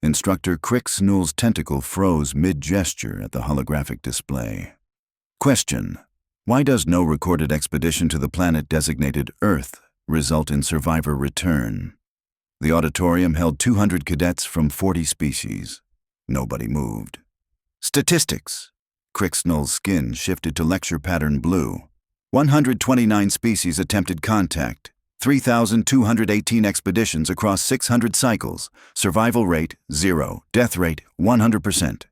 Instructor Cricksnell's tentacle froze mid-gesture at the holographic display. Question: why does no recorded expedition to the planet designated Earth result in survivor return? The auditorium held 200 cadets from 40 species. Nobody moved. Statistics. Cricksnell's skin shifted to lecture pattern blue. 129 species attempted contact. 3,218 expeditions across 600 cycles. Survival rate, 0. Death rate, 100%.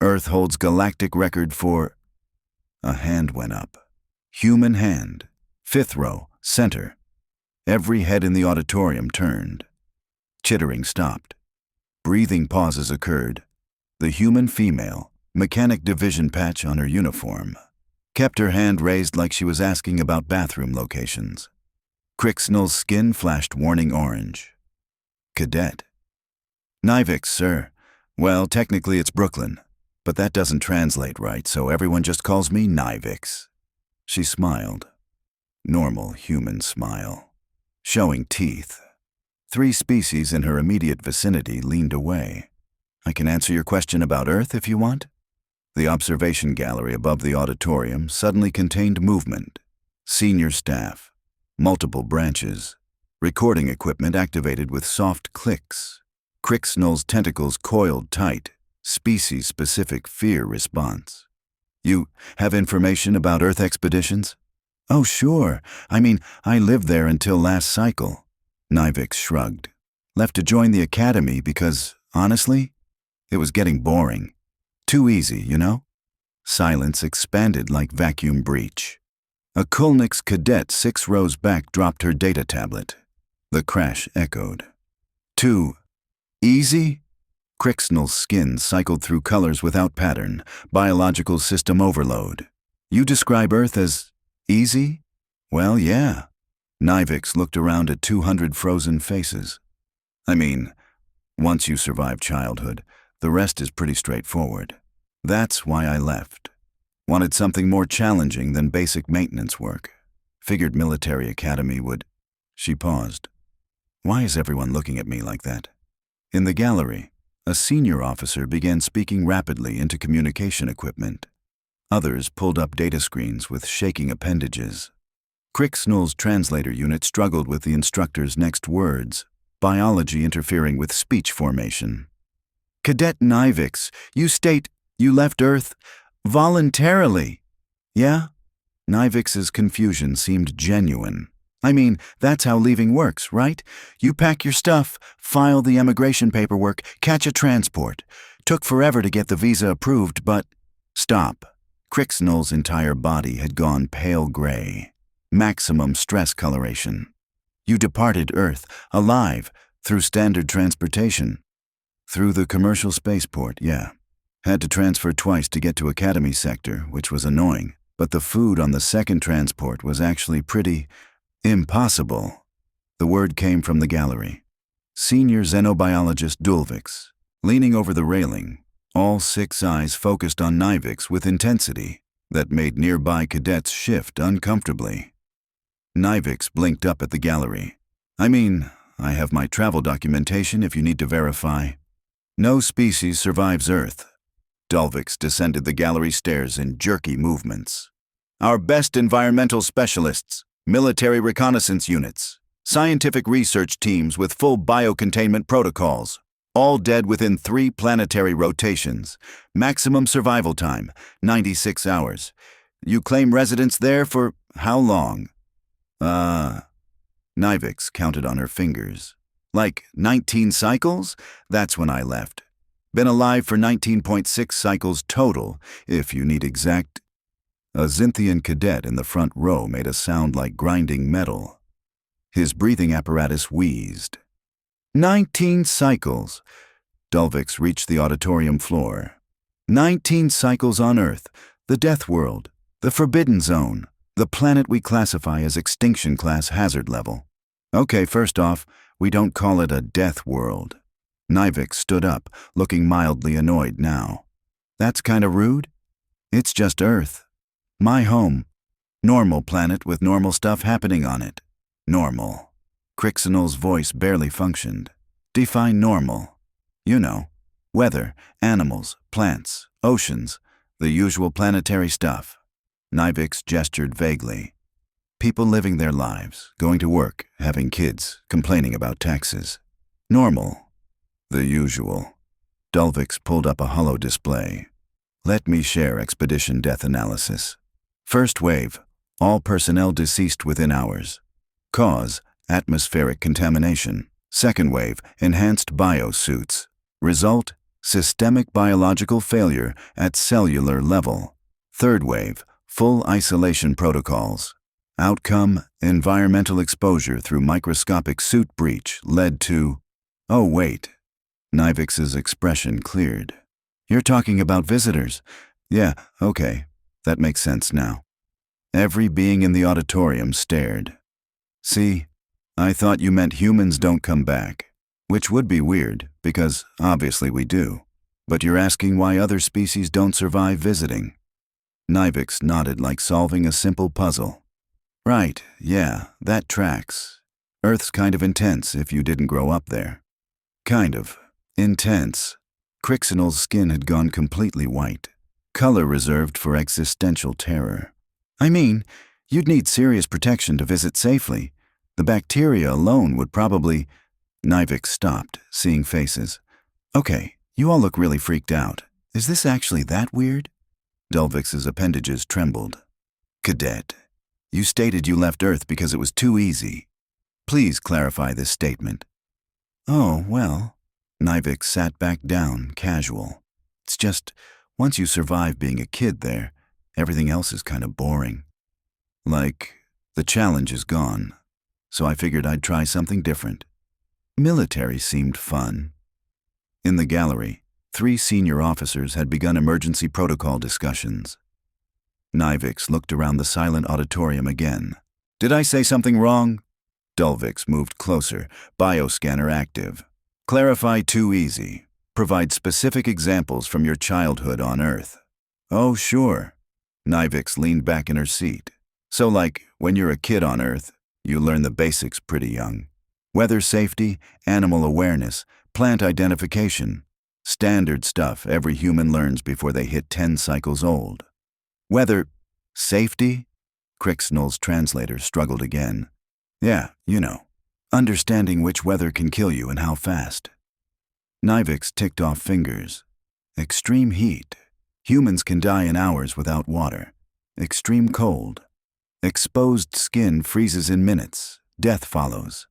Earth holds galactic record for... A hand went up. Human hand. 5th row, center. Every head in the auditorium turned. Chittering stopped. Breathing pauses occurred. The human female, mechanic division patch on her uniform, kept her hand raised like she was asking about bathroom locations. Cricksnell's skin flashed warning orange. Cadet. Nivix, sir. Well, technically it's Brooklyn, but that doesn't translate right, so everyone just calls me Nivix. She smiled. Normal human smile. Showing teeth. 3 species in her immediate vicinity leaned away. I can answer your question about Earth if you want. The observation gallery above the auditorium suddenly contained movement. Senior staff. Multiple branches. Recording equipment activated with soft clicks. Cricksnell's tentacles coiled tight. Species-specific fear response. You have information about Earth expeditions? Oh, sure. I mean, I lived there until last cycle. Nivix shrugged. Left to join the academy because, honestly, it was getting boring. Too easy, you know? Silence expanded like vacuum breach. A Kulnix cadet 6 rows back dropped her data tablet. The crash echoed. Too easy? Cricksnell's skin cycled through colors without pattern, biological system overload. You describe Earth as easy? Well, yeah. Nivix looked around at 200 frozen faces. I mean, once you survive childhood, the rest is pretty straightforward. That's why I left. Wanted something more challenging than basic maintenance work. Figured military academy would... She paused. Why is everyone looking at me like that? In the gallery, a senior officer began speaking rapidly into communication equipment. Others pulled up data screens with shaking appendages. Cricksnell's translator unit struggled with the instructor's next words, biology interfering with speech formation. Cadet Nivix, you state you left Earth voluntarily. Yeah? Nivix's confusion seemed genuine. I mean, that's how leaving works, right? You pack your stuff, file the immigration paperwork, catch a transport. Took forever to get the visa approved, but... Stop. Cricksnell's entire body had gone pale gray. Maximum stress coloration. You departed Earth, alive, through standard transportation. Through the commercial spaceport, yeah. Had to transfer twice to get to Academy Sector, which was annoying, but the food on the second transport was actually pretty impossible. The word came from the gallery. Senior xenobiologist Dulvix, leaning over the railing, all 6 eyes focused on Nivix with intensity that made nearby cadets shift uncomfortably. Nivix blinked up at the gallery. I mean, I have my travel documentation if you need to verify. No species survives Earth. Dulvix descended the gallery stairs in jerky movements. Our best environmental specialists, military reconnaissance units, scientific research teams with full biocontainment protocols, all dead within 3 planetary rotations. Maximum survival time, 96 hours. You claim residence there for how long? Nivix counted on her fingers. Like 19 cycles? That's when I left. Been alive for 19.6 cycles total, if you need exact. A Xynthian cadet in the front row made a sound like grinding metal. His breathing apparatus wheezed. 19 cycles. Dulvix reached the auditorium floor. 19 cycles on Earth, the death world, the forbidden zone. The planet we classify as extinction class hazard level. Okay, first off, we don't call it a death world. Nivix stood up, looking mildly annoyed now. That's kinda rude. It's just Earth. My home. Normal planet with normal stuff happening on it. Normal. Cricksnell's voice barely functioned. Define normal. You know, weather, animals, plants, oceans, the usual planetary stuff. Nivix gestured vaguely. People living their lives, going to work, having kids, complaining about taxes. Normal. The usual. Dulvix pulled up a holo display. Let me share expedition death analysis. First wave, all personnel deceased within hours. Cause, atmospheric contamination. Second wave, enhanced biosuits. Result, systemic biological failure at cellular level. Third wave, full isolation protocols. Outcome, environmental exposure through microscopic suit breach led to… Oh wait. Nivix's expression cleared. You're talking about visitors. Yeah, okay. That makes sense now. Every being in the auditorium stared. See, I thought you meant humans don't come back. Which would be weird, because obviously we do. But you're asking why other species don't survive visiting. Nivix nodded like solving a simple puzzle. Right, yeah, that tracks. Earth's kind of intense if you didn't grow up there. Kind of. Intense. Crixinal's skin had gone completely white. Color reserved for existential terror. I mean, you'd need serious protection to visit safely. The bacteria alone would probably… Nivix stopped, seeing faces. Okay, you all look really freaked out. Is this actually that weird? Dulvix's appendages trembled. Cadet, you stated you left Earth because it was too easy. Please clarify this statement. Oh, well. Nivix sat back down, casual. It's just, once you survive being a kid there, everything else is kind of boring. Like, the challenge is gone, so I figured I'd try something different. Military seemed fun. In the gallery, 3 senior officers had begun emergency protocol discussions. Nivix looked around the silent auditorium again. Did I say something wrong? Dulvix moved closer, bioscanner active. Clarify too easy. Provide specific examples from your childhood on Earth. Oh, sure. Nivix leaned back in her seat. So like, when you're a kid on Earth, you learn the basics pretty young. Weather safety, animal awareness, plant identification. Standard stuff every human learns before they hit 10 cycles old. Weather safety? Crixinal's translator struggled again. Yeah, you know. Understanding which weather can kill you and how fast. Nivix ticked off fingers. Extreme heat. Humans can die in hours without water. Extreme cold. Exposed skin freezes in minutes. Death follows.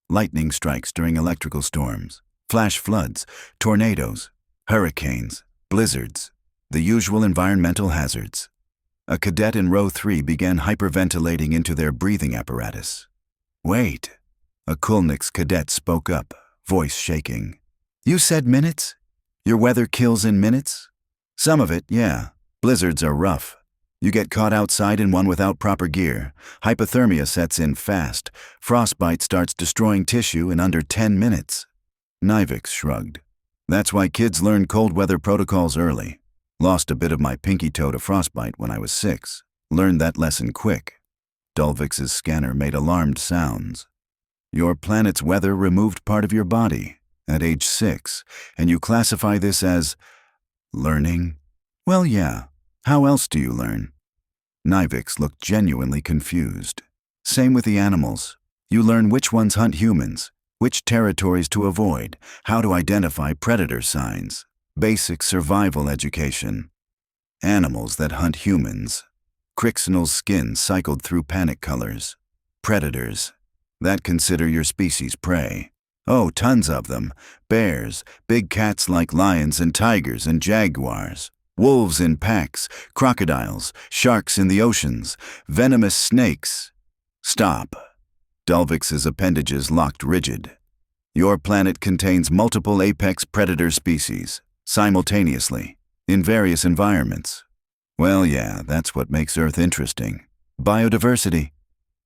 Lightning strikes during electrical storms. Flash floods. Tornadoes. Hurricanes. Blizzards. The usual environmental hazards. A cadet in row 3 began hyperventilating into their breathing apparatus. Wait. A Kulnix cadet spoke up, voice shaking. You said minutes? Your weather kills in minutes? Some of it, yeah. Blizzards are rough. You get caught outside in one without proper gear. Hypothermia sets in fast. Frostbite starts destroying tissue in under 10 minutes. Nivix shrugged. That's why kids learn cold weather protocols early. Lost a bit of my pinky toe to frostbite when I was 6. Learned that lesson quick. Dulvix's scanner made alarmed sounds. Your planet's weather removed part of your body at age 6, and you classify this as learning? Well, yeah. How else do you learn? Nivix looked genuinely confused. Same with the animals. You learn which ones hunt humans, which territories to avoid, how to identify predator signs. Basic survival education. Animals that hunt humans. Crixinal's skin cycled through panic colors. Predators. That consider your species prey. Oh, tons of them. Bears, big cats like lions and tigers and jaguars. Wolves in packs, crocodiles, sharks in the oceans, venomous snakes. Stop. Dulvix's appendages locked rigid. Your planet contains multiple apex predator species, simultaneously, in various environments. Well, yeah, that's what makes Earth interesting. Biodiversity.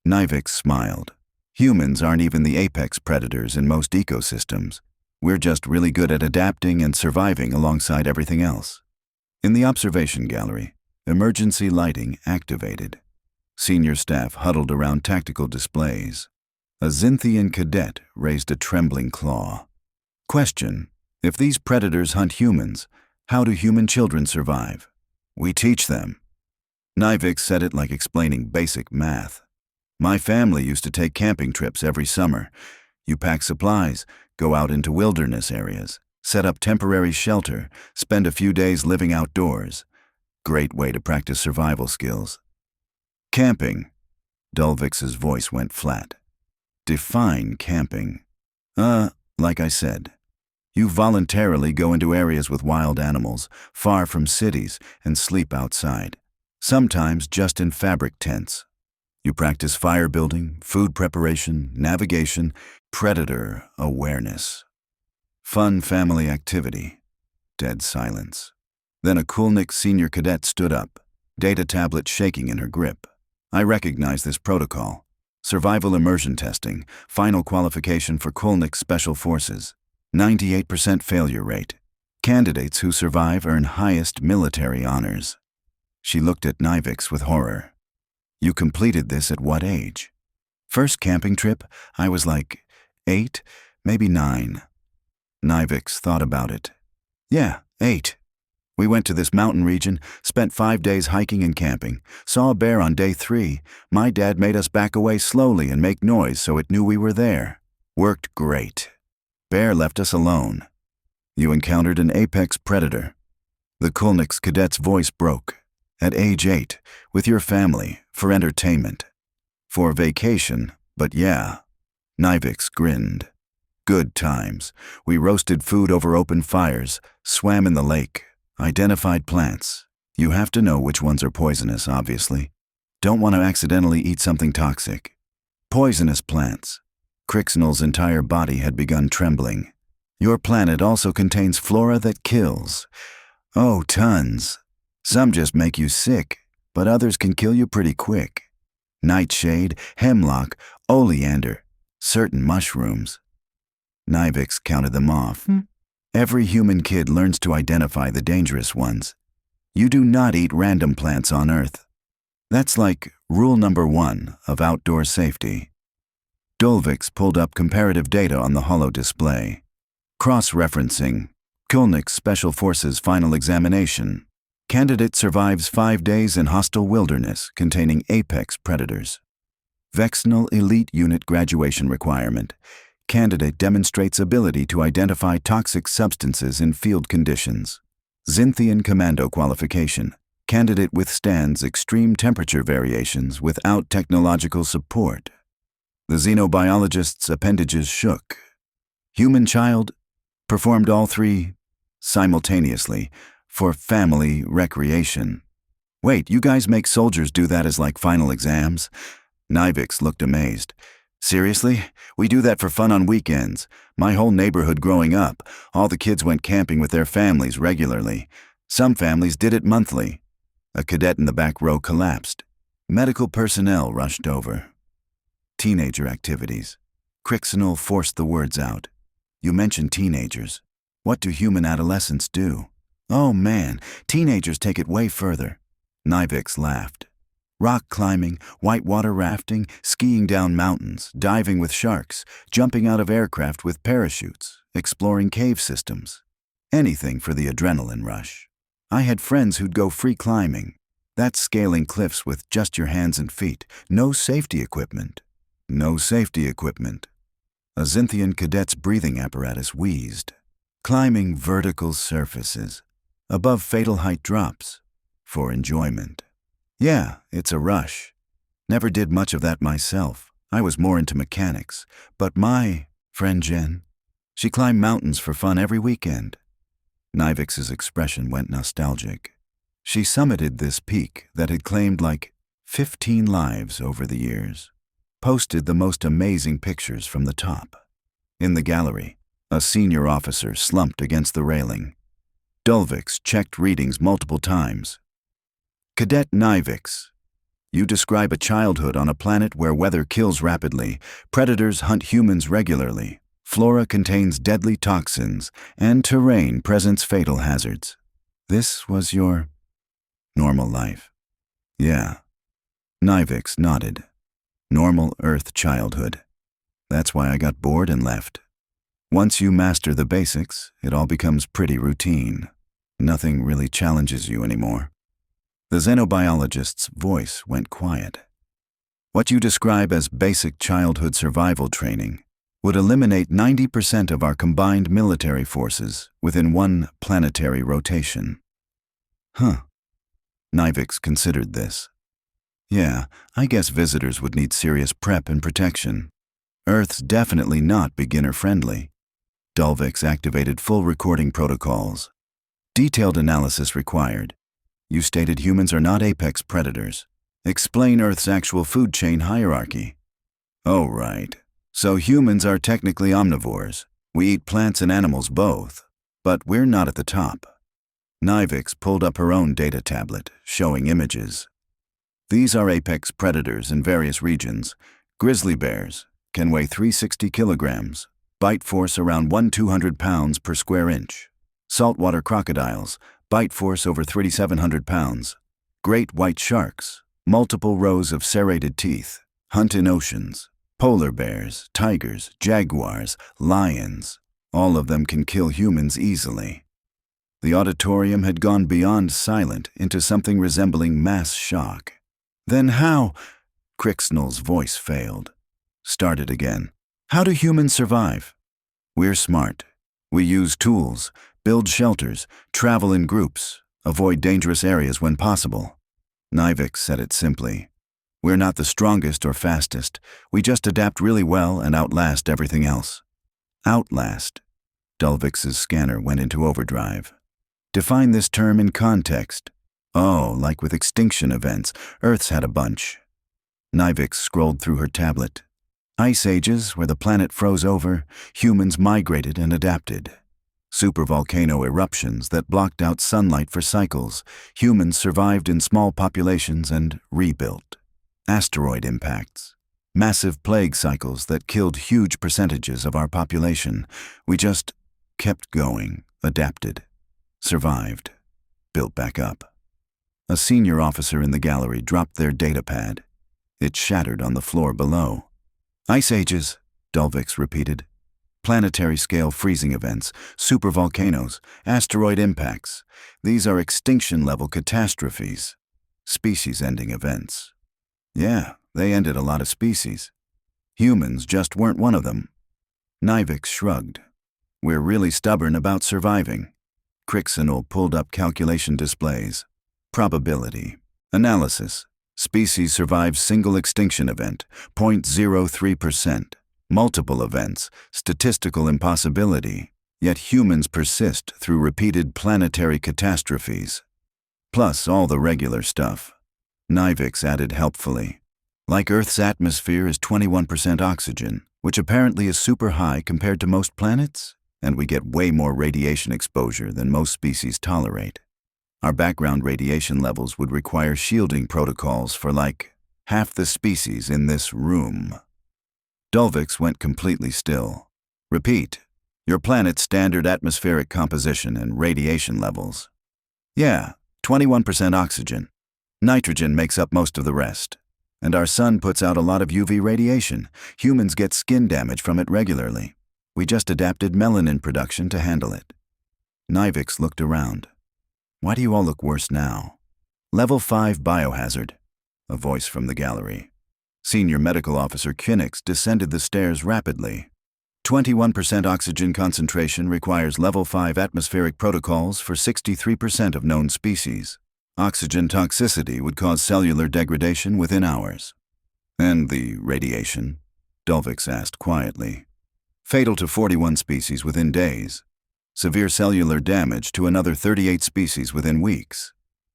Nivix smiled. Humans aren't even the apex predators in most ecosystems. We're just really good at adapting and surviving alongside everything else. In the observation gallery, emergency lighting activated. Senior staff huddled around tactical displays. A Xinthian cadet raised a trembling claw. Question: If these predators hunt humans, how do human children survive? We teach them. Nivik said it like explaining basic math. My family used to take camping trips every summer. You pack supplies, go out into wilderness areas, set up temporary shelter, spend a few days living outdoors. Great way to practice survival skills. Camping. Dulviks's voice went flat. Define camping. Like I said, you voluntarily go into areas with wild animals, far from cities, and sleep outside. Sometimes just in fabric tents. You practice fire building, food preparation, navigation, predator awareness. Fun family activity. Dead silence. Then a Kulnik senior cadet stood up, data tablet shaking in her grip. I recognize this protocol. Survival immersion testing, final qualification for Kulnik Special Forces. 98% failure rate. Candidates who survive earn highest military honors. She looked at Nivik with horror. You completed this at what age? First camping trip, I was like 8, maybe 9. Nivik thought about it. Yeah, 8. We went to this mountain region, spent 5 days hiking and camping, saw a bear on day 3. My dad made us back away slowly and make noise so it knew we were there. Worked great. Bear left us alone. You encountered an apex predator. The Kulnik's cadet's voice broke. At age 8, with your family, for entertainment. For vacation, but yeah. Nivik grinned. Good times. We roasted food over open fires, swam in the lake, identified plants. You have to know which ones are poisonous, obviously. Don't want to accidentally eat something toxic. Poisonous plants. Crixnell's entire body had begun trembling. Your planet also contains flora that kills. Oh, tons. Some just make you sick, but others can kill you pretty quick. Nightshade, hemlock, oleander, certain mushrooms. Nivik counted them off. Every human kid learns to identify the dangerous ones. You do not eat random plants on Earth. That's like rule number 1 of outdoor safety. Dulvik pulled up comparative data on the holo display. Cross-referencing. Kulnik Special Forces final examination. Candidate survives 5 days in hostile wilderness containing apex predators. Vexnal Elite Unit graduation requirement. Candidate demonstrates ability to identify toxic substances in field conditions. Xinthian Commando qualification. Candidate withstands extreme temperature variations without technological support. The xenobiologist's appendages shook. Human child performed all 3 simultaneously. For family recreation. Wait, you guys make soldiers do that as like final exams? Nivik looked amazed. Seriously? We do that for fun on weekends. My whole neighborhood growing up, all the kids went camping with their families regularly. Some families did it monthly. A cadet in the back row collapsed. Medical personnel rushed over. Teenager activities. Crixnell forced the words out. You mentioned teenagers. What do human adolescents do? Oh man, teenagers take it way further. Nivik laughed. Rock climbing, whitewater rafting, skiing down mountains, diving with sharks, jumping out of aircraft with parachutes, exploring cave systems. Anything for the adrenaline rush. I had friends who'd go free climbing. That's scaling cliffs with just your hands and feet. No safety equipment. No safety equipment. A Xinthian cadet's breathing apparatus wheezed. Climbing vertical surfaces. Above fatal height drops. For enjoyment. Yeah, it's a rush. Never did much of that myself. I was more into mechanics. But my friend Jen, she climbed mountains for fun every weekend. Nivik's expression went nostalgic. She summited this peak that had claimed like 15 lives over the years. Posted the most amazing pictures from the top. In the gallery, a senior officer slumped against the railing. Dulvik checked readings multiple times. Cadet Nivik, you describe a childhood on a planet where weather kills rapidly, predators hunt humans regularly, flora contains deadly toxins, and terrain presents fatal hazards. This was your normal life. Yeah. Nivik nodded. Normal Earth childhood. That's why I got bored and left. Once you master the basics, it all becomes pretty routine. Nothing really challenges you anymore. The xenobiologist's voice went quiet. What you describe as basic childhood survival training would eliminate 90% of our combined military forces within one planetary rotation. Huh. Nivix considered this. Yeah, I guess visitors would need serious prep and protection. Earth's definitely not beginner-friendly. Dulvix activated full recording protocols. Detailed analysis required. You stated humans are not apex predators. Explain Earth's actual food chain hierarchy. Oh, right. So humans are technically omnivores. We eat plants and animals both, but we're not at the top. Nivix pulled up her own data tablet, showing images. These are apex predators in various regions. Grizzly bears can weigh 360 kilograms, bite force around 1,200 pounds per square inch. Saltwater crocodiles, bite force over 3,700 pounds. Great white sharks, multiple rows of serrated teeth, hunt in oceans. Polar bears, tigers, jaguars, lions, all of them can kill humans easily. The auditorium had gone beyond silent into something resembling mass shock. Then how? Crixnell's voice failed. Started again. How do humans survive? We're smart. We use tools, build shelters, travel in groups, avoid dangerous areas when possible. Nivix said it simply. We're not the strongest or fastest. We just adapt really well and outlast everything else. Outlast. Dulvix's scanner went into overdrive. Define this term in context. Oh, like with extinction events. Earth's had a bunch. Nivix scrolled through her tablet. Ice ages, where the planet froze over, humans migrated and adapted. Supervolcano eruptions that blocked out sunlight for cycles. Humans survived in small populations and rebuilt. Asteroid impacts. Massive plague cycles that killed huge percentages of our population. We just kept going, adapted, survived, built back up. A senior officer in the gallery dropped their data pad. It shattered on the floor below. Ice ages, Dulvix repeated. Planetary-scale freezing events, supervolcanoes, asteroid impacts. These are extinction-level catastrophes, species-ending events. Yeah, they ended a lot of species. Humans just weren't one of them. Nivix shrugged. We're really stubborn about surviving. Crixnell pulled up calculation displays. Probability. Analysis. Species survive single extinction event, 0.03%. Multiple events, statistical impossibility. Yet humans persist through repeated planetary catastrophes. Plus all the regular stuff. Nivix added helpfully. Like Earth's atmosphere is 21% oxygen, which apparently is super high compared to most planets, and we get way more radiation exposure than most species tolerate. Our background radiation levels would require shielding protocols for like half the species in this room. Dulvix went completely still. Repeat, your planet's standard atmospheric composition and radiation levels. Yeah, 21% oxygen. Nitrogen makes up most of the rest. And our sun puts out a lot of UV radiation. Humans get skin damage from it regularly. We just adapted melanin production to handle it. Nivix looked around. Why do you all look worse now? Level 5 biohazard, a voice from the gallery. Senior Medical Officer Kinix descended the stairs rapidly. 21% oxygen concentration requires Level 5 atmospheric protocols for 63% of known species. Oxygen toxicity would cause cellular degradation within hours. And the radiation? Dulvix asked quietly. Fatal to 41 species within days. Severe cellular damage to another 38 species within weeks.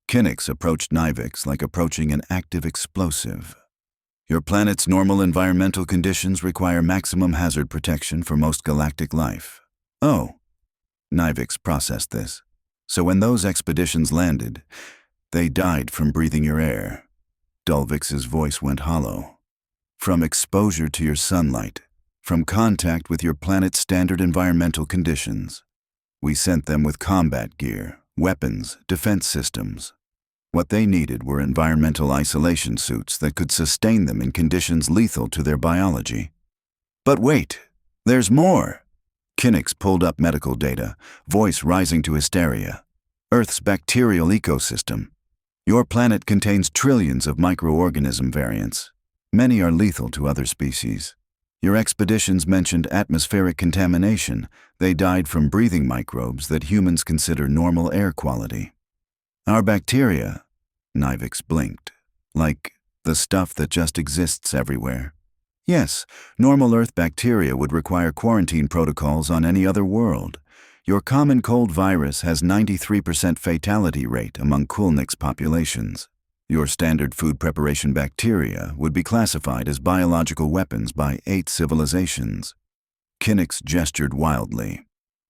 Kinix approached Nivix like approaching an active explosive. Your planet's normal environmental conditions require maximum hazard protection for most galactic life. Oh, Nivix processed this. So when those expeditions landed, they died from breathing your air. Dulvix's voice went hollow. From exposure to your sunlight, from contact with your planet's standard environmental conditions. We sent them with combat gear, weapons, defense systems. What they needed were environmental isolation suits that could sustain them in conditions lethal to their biology. But wait, there's more. Kinnick's pulled up medical data, voice rising to hysteria. Earth's bacterial ecosystem. Your planet contains trillions of microorganism variants. Many are lethal to other species. Your expeditions mentioned atmospheric contamination. They died from breathing microbes that humans consider normal air quality. Our bacteria, Nivix blinked, like the stuff that just exists everywhere. Yes, normal Earth bacteria would require quarantine protocols on any other world. Your common cold virus has 93% fatality rate among Kulnik's populations. Your standard food preparation bacteria would be classified as biological weapons by 8 civilizations. Kinnick's gestured wildly.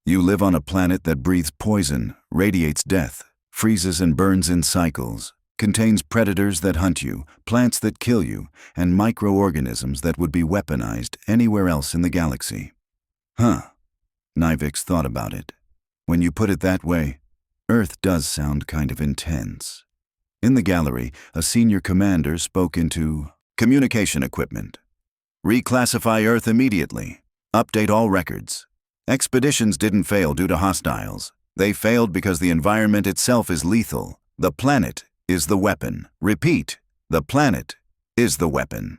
You live on a planet that breathes poison, radiates death, freezes and burns in cycles, contains predators that hunt you, plants that kill you, and microorganisms that would be weaponized anywhere else in the galaxy. Huh. Nivix thought about it. When you put it that way, Earth does sound kind of intense. In the gallery, a senior commander spoke into communication equipment. Reclassify Earth immediately. Update all records. Expeditions didn't fail due to hostiles. They failed because the environment itself is lethal. The planet is the weapon. Repeat, the planet is the weapon.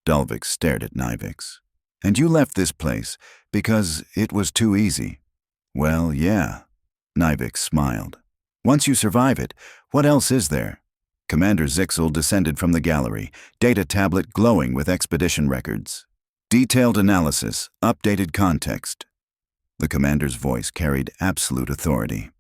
Dulvix stared at Nivix. And you left this place because it was too easy. Well, yeah. Nivix smiled. Once you survive it, what else is there? Commander Zixel descended from the gallery, data tablet glowing with expedition records. Detailed analysis, updated context. The commander's voice carried absolute authority.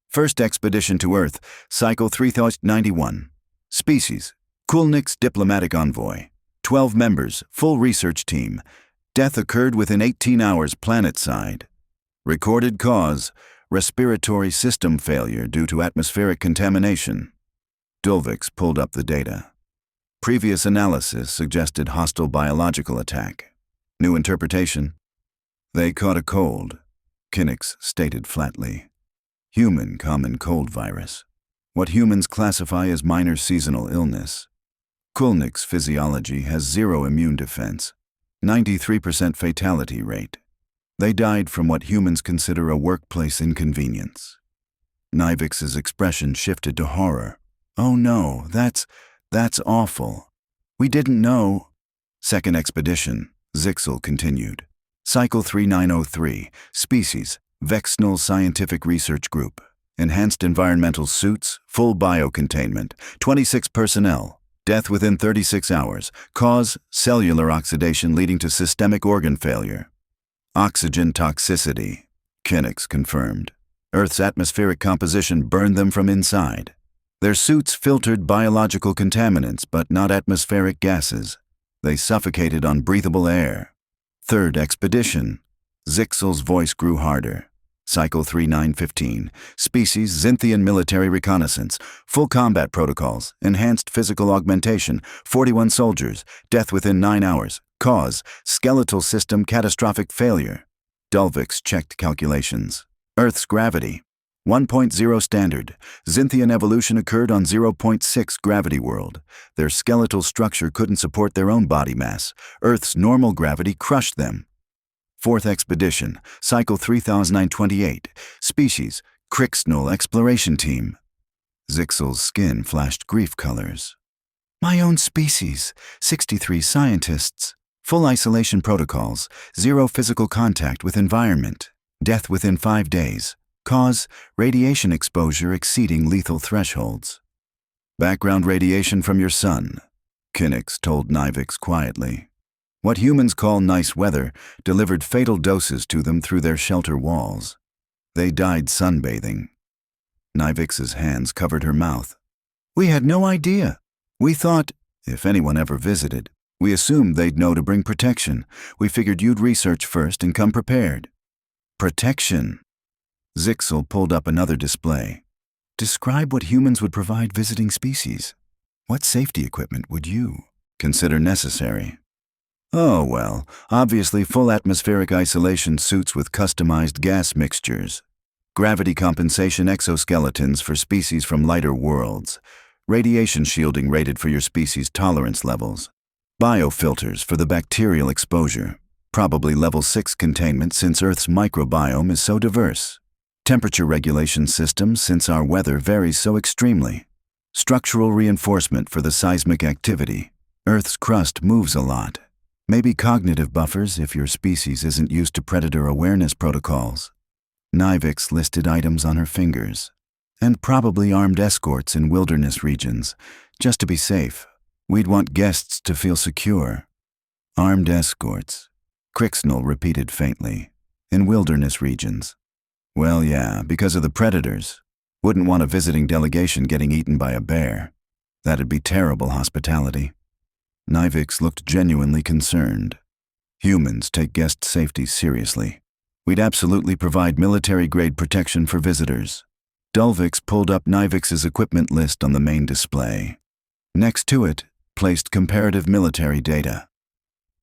First expedition to Earth, Cycle 3091. Species, Kulnik's diplomatic envoy. 12 members, full research team. Death occurred within 18 hours planet-side. Recorded cause, respiratory system failure due to atmospheric contamination. Dulvix pulled up the data. Previous analysis suggested hostile biological attack. New interpretation? They caught a cold, Kinnick's stated flatly. Human common cold virus. What humans classify as minor seasonal illness. Kulnik's physiology has 0 immune defense, 93% fatality rate. They died from what humans consider a workplace inconvenience. Nivix's expression shifted to horror. Oh no, that's awful. We didn't know. Second expedition, Zixel continued. Cycle 3903, species, Vexnal Scientific Research Group. Enhanced environmental suits, full biocontainment, 26 personnel. Death within 36 hours. Cause, cellular oxidation leading to systemic organ failure. Oxygen toxicity, Kinnick's confirmed. Earth's atmospheric composition burned them from inside. Their suits filtered biological contaminants, but not atmospheric gases. They suffocated on breathable air. Third expedition. Zixel's voice grew harder. Cycle 3915. Species Xinthian military reconnaissance. Full combat protocols. Enhanced physical augmentation. 41 soldiers. Death within 9 hours. Cause, skeletal system catastrophic failure. Dulvix checked calculations. Earth's gravity, 1.0 standard. Xinthian evolution occurred on 0.6 gravity world. Their skeletal structure couldn't support their own body mass. Earth's normal gravity crushed them. Fourth expedition, Cycle 3028. Species, Crixnal exploration team. Zixel's skin flashed grief colors. My own species, 63 scientists. Full isolation protocols, 0 physical contact with environment. Death within 5 days. Cause, radiation exposure exceeding lethal thresholds. Background radiation from your sun, Kinnick told Nivix quietly. What humans call nice weather delivered fatal doses to them through their shelter walls. They died sunbathing. Nivix's hands covered her mouth. We had no idea. We thought, if anyone ever visited, we assumed they'd know to bring protection. We figured you'd research first and come prepared. Protection. Zixel pulled up another display. Describe what humans would provide visiting species. What safety equipment would you consider necessary? Oh, well, obviously full atmospheric isolation suits with customized gas mixtures. Gravity compensation exoskeletons for species from lighter worlds. Radiation shielding rated for your species' tolerance levels. Biofilters for the bacterial exposure. Probably level 6 containment since Earth's microbiome is so diverse. Temperature regulation systems since our weather varies so extremely. Structural reinforcement for the seismic activity. Earth's crust moves a lot. Maybe cognitive buffers if your species isn't used to predator awareness protocols. Nivix listed items on her fingers. And probably armed escorts in wilderness regions. Just to be safe, we'd want guests to feel secure. Armed escorts. Crixnell repeated faintly. In wilderness regions. Well, yeah, because of the predators. Wouldn't want a visiting delegation getting eaten by a bear. That'd be terrible hospitality. Nivix looked genuinely concerned. Humans take guest safety seriously. We'd absolutely provide military-grade protection for visitors. Dulvix pulled up Nivix's equipment list on the main display. Next to it, placed comparative military data.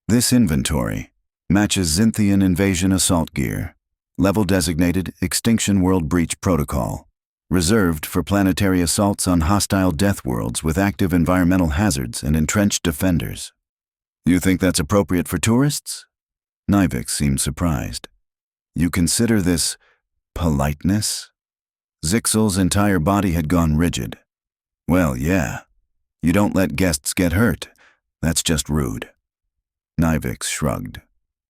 This inventory matches Xinthian invasion assault gear. Level designated Extinction World Breach Protocol. Reserved for planetary assaults on hostile death worlds with active environmental hazards and entrenched defenders. You think that's appropriate for tourists? Nivix seemed surprised. You consider this politeness? Zixel's entire body had gone rigid. Well, yeah. You don't let guests get hurt. That's just rude. Nivix shrugged.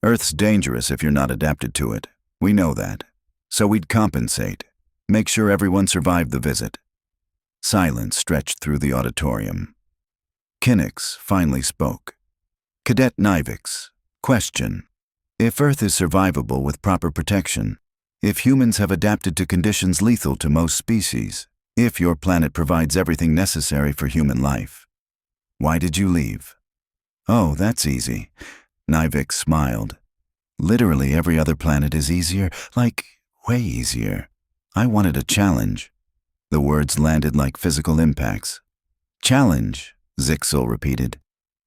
Earth's dangerous if you're not adapted to it. We know that. So we'd compensate. Make sure everyone survived the visit. Silence stretched through the auditorium. Kinix finally spoke. Cadet Nivix, question. If Earth is survivable with proper protection, if humans have adapted to conditions lethal to most species, if your planet provides everything necessary for human life, why did you leave? Oh, that's easy. Nivix smiled. Literally every other planet is easier, like way easier. I wanted a challenge. The words landed like physical impacts. Challenge, Zixel repeated.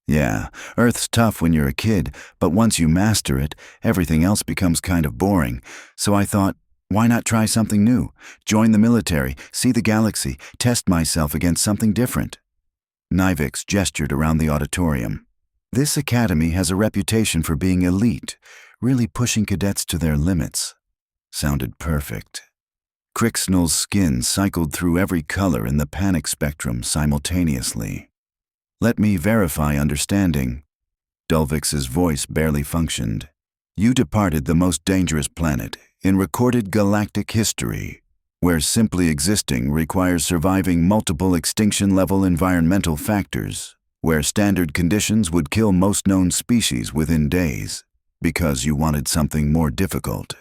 Yeah, Earth's tough when you're a kid, but once you master it, everything else becomes kind of boring. So I thought, why not try something new? Join the military, see the galaxy, test myself against something different. Nivix gestured around the auditorium. This academy has a reputation for being elite, really pushing cadets to their limits. Sounded perfect. Crixnell's skin cycled through every color in the panic spectrum simultaneously. Let me verify understanding. Dulvix's voice barely functioned. You departed the most dangerous planet in recorded galactic history, where simply existing requires surviving multiple extinction-level environmental factors, where standard conditions would kill most known species within days, because you wanted something more difficult.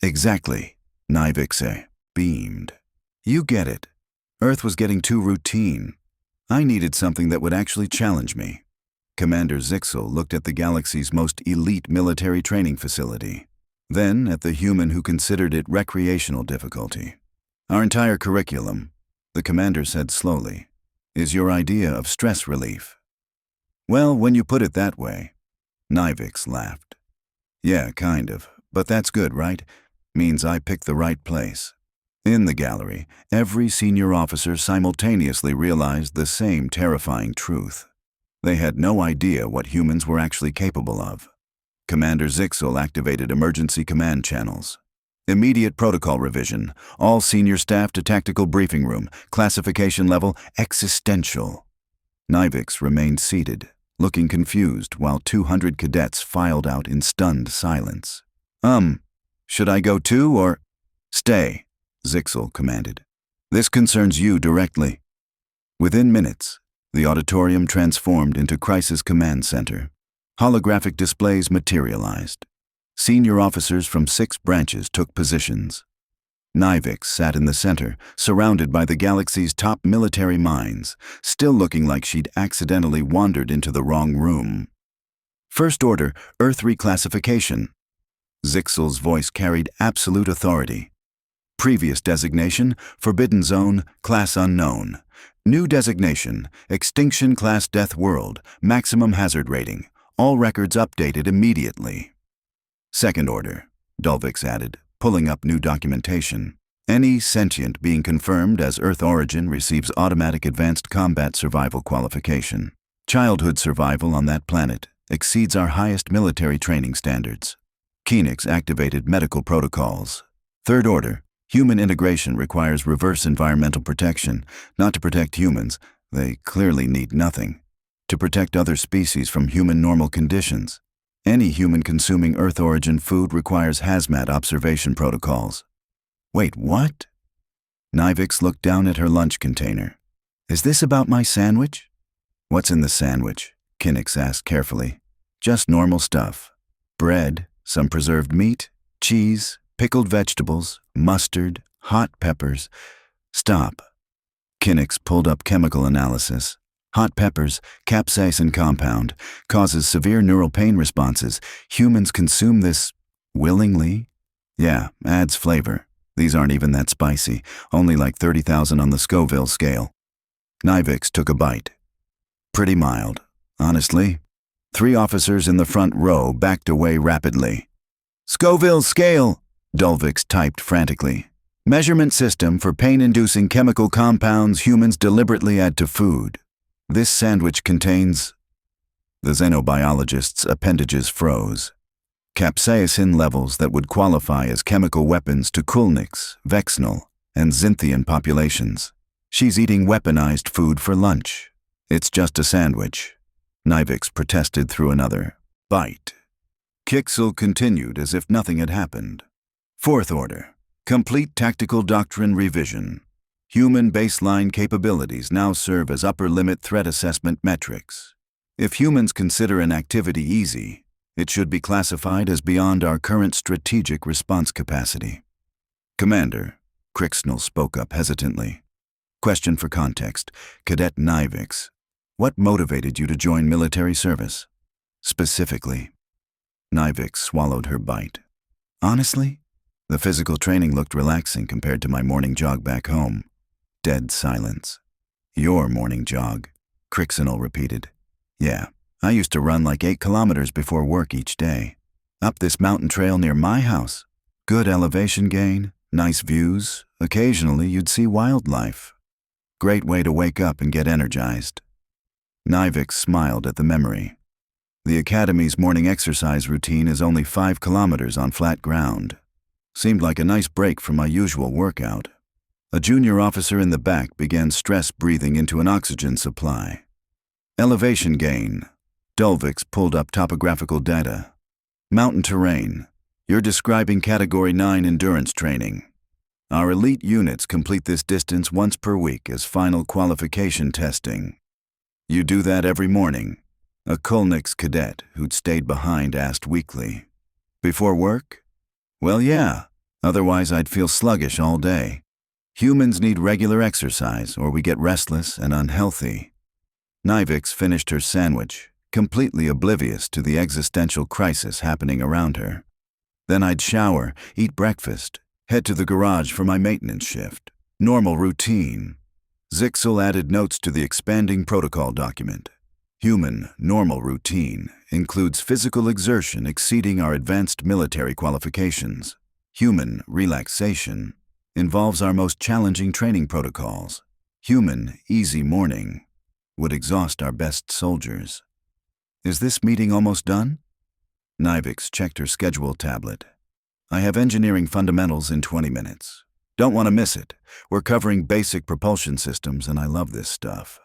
Exactly, Nivix beamed. You get it. Earth was getting too routine. I needed something that would actually challenge me. Commander Zixel looked at the galaxy's most elite military training facility, then at the human who considered it recreational difficulty. Our entire curriculum, the commander said slowly, is your idea of stress relief. Well, when you put it that way, Nivix laughed. Yeah, kind of, but that's good, right? Means I picked the right place. In the gallery, every senior officer simultaneously realized the same terrifying truth. They had no idea what humans were actually capable of. Commander Zixel activated emergency command channels. Immediate protocol revision. All senior staff to tactical briefing room. Classification level existential. Nivix remained seated, looking confused while 200 cadets filed out in stunned silence. Should I go too or? Stay, Zixel commanded. This concerns you directly. Within minutes, the auditorium transformed into Crisis Command Center. Holographic displays materialized. Senior officers from 6 branches took positions. Nivix sat in the center, surrounded by the galaxy's top military minds, still looking like she'd accidentally wandered into the wrong room. First Order, Earth Reclassification. Zixel's voice carried absolute authority. Previous designation, Forbidden Zone, Class Unknown. New designation, Extinction Class Death World, Maximum Hazard Rating. All records updated immediately. Second Order, Dulvix added, pulling up new documentation. Any sentient being confirmed as Earth origin receives automatic advanced combat survival qualification. Childhood survival on that planet, exceeds our highest military training standards. Kenix activated medical protocols. Third order, human integration requires reverse environmental protection, not to protect humans, they clearly need nothing, to protect other species from human normal conditions. Any human consuming Earth-origin food requires hazmat observation protocols. Wait, what? Nivix looked down at her lunch container. Is this about my sandwich? What's in the sandwich? Kenix asked carefully. Just normal stuff. Bread, some preserved meat, cheese, pickled vegetables, mustard, hot peppers. Stop. Kenix pulled up chemical analysis. Hot peppers, capsaicin compound, causes severe neural pain responses. Humans consume this willingly? Yeah, adds flavor. These aren't even that spicy, only like 30,000 on the Scoville scale. Nivix took a bite. Pretty mild, honestly. 3 officers in the front row backed away rapidly. Scoville scale, Dulvix typed frantically. Measurement system for pain-inducing chemical compounds humans deliberately add to food. This sandwich contains... The xenobiologist's appendages froze. Capsaicin levels that would qualify as chemical weapons to Kulnix, Vexnal, and Xinthian populations. She's eating weaponized food for lunch. It's just a sandwich. Nivix protested through another bite. Kixel continued as if nothing had happened. Fourth order. Complete tactical doctrine revision. Human baseline capabilities now serve as upper limit threat assessment metrics. If humans consider an activity easy, it should be classified as beyond our current strategic response capacity. Commander, Crixnell spoke up hesitantly. Question for context. Cadet Nivix, what motivated you to join military service? Specifically. Nivix swallowed her bite. Honestly, the physical training looked relaxing compared to my morning jog back home. Dead silence. Your morning jog, Crixnell repeated. Yeah, I used to run like 8 kilometers before work each day. Up this mountain trail near my house. Good elevation gain, nice views, occasionally you'd see wildlife. Great way to wake up and get energized. Nivix smiled at the memory. The Academy's morning exercise routine is only 5 kilometers on flat ground. Seemed like a nice break from my usual workout. A junior officer in the back began stress breathing into an oxygen supply. Elevation gain. Dulvix pulled up topographical data. Mountain terrain. You're describing Category 9 endurance training. Our elite units complete this distance once per week as final qualification testing. You do that every morning? A Kulnix cadet who'd stayed behind asked weakly. Before work? Well, yeah. Otherwise I'd feel sluggish all day. Humans need regular exercise or we get restless and unhealthy. Nivix finished her sandwich, completely oblivious to the existential crisis happening around her. Then I'd shower, eat breakfast, head to the garage for my maintenance shift. Normal routine. Zixel added notes to the expanding protocol document. Human normal routine includes physical exertion exceeding our advanced military qualifications. Human relaxation involves our most challenging training protocols. Human easy morning would exhaust our best soldiers. Is this meeting almost done? Nivix checked her schedule tablet. I have engineering fundamentals in 20 minutes. Don't want to miss it. We're covering basic propulsion systems and I love this stuff.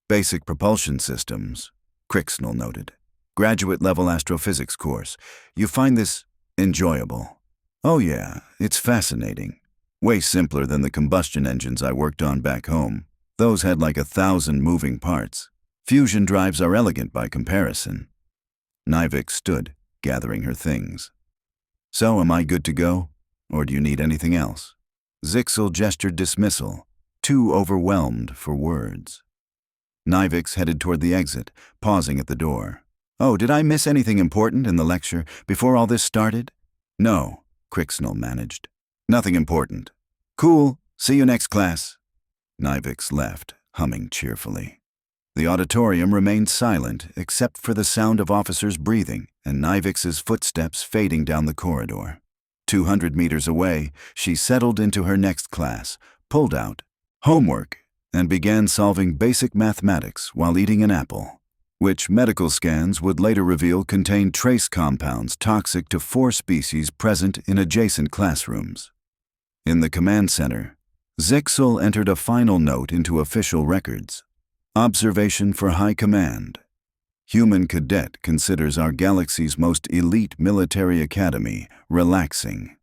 Basic propulsion systems, Crixnell noted. Graduate level astrophysics course. You find this enjoyable? Oh yeah, it's fascinating. Way simpler than the combustion engines I worked on back home. Those had like 1,000 moving parts. Fusion drives are elegant by comparison. Nivix stood, gathering her things. So, am I good to go? Or do you need anything else? Zixel gestured dismissal, too overwhelmed for words. Nivix headed toward the exit, pausing at the door. Oh, did I miss anything important in the lecture before all this started? No, Crixnell managed. Nothing important. Cool. See you next class. Nivix left, humming cheerfully. The auditorium remained silent except for the sound of officers breathing and Nivix's footsteps fading down the corridor. 200 meters away, she settled into her next class, pulled out homework, and began solving basic mathematics while eating an apple. which medical scans would later reveal contained trace compounds toxic to 4 species present in adjacent classrooms. In the command center, Zixel entered a final note into official records. Observation for High Command. Human cadet considers our galaxy's most elite military academy relaxing.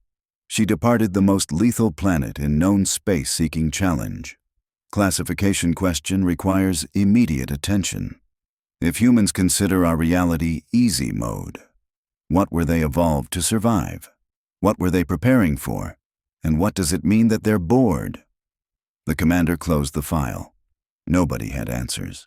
She departed the most lethal planet in known space-seeking challenge. Classification question requires immediate attention. If humans consider our reality easy mode, what were they evolved to survive? What were they preparing for? And what does it mean that they're bored? The commander closed the file. Nobody had answers.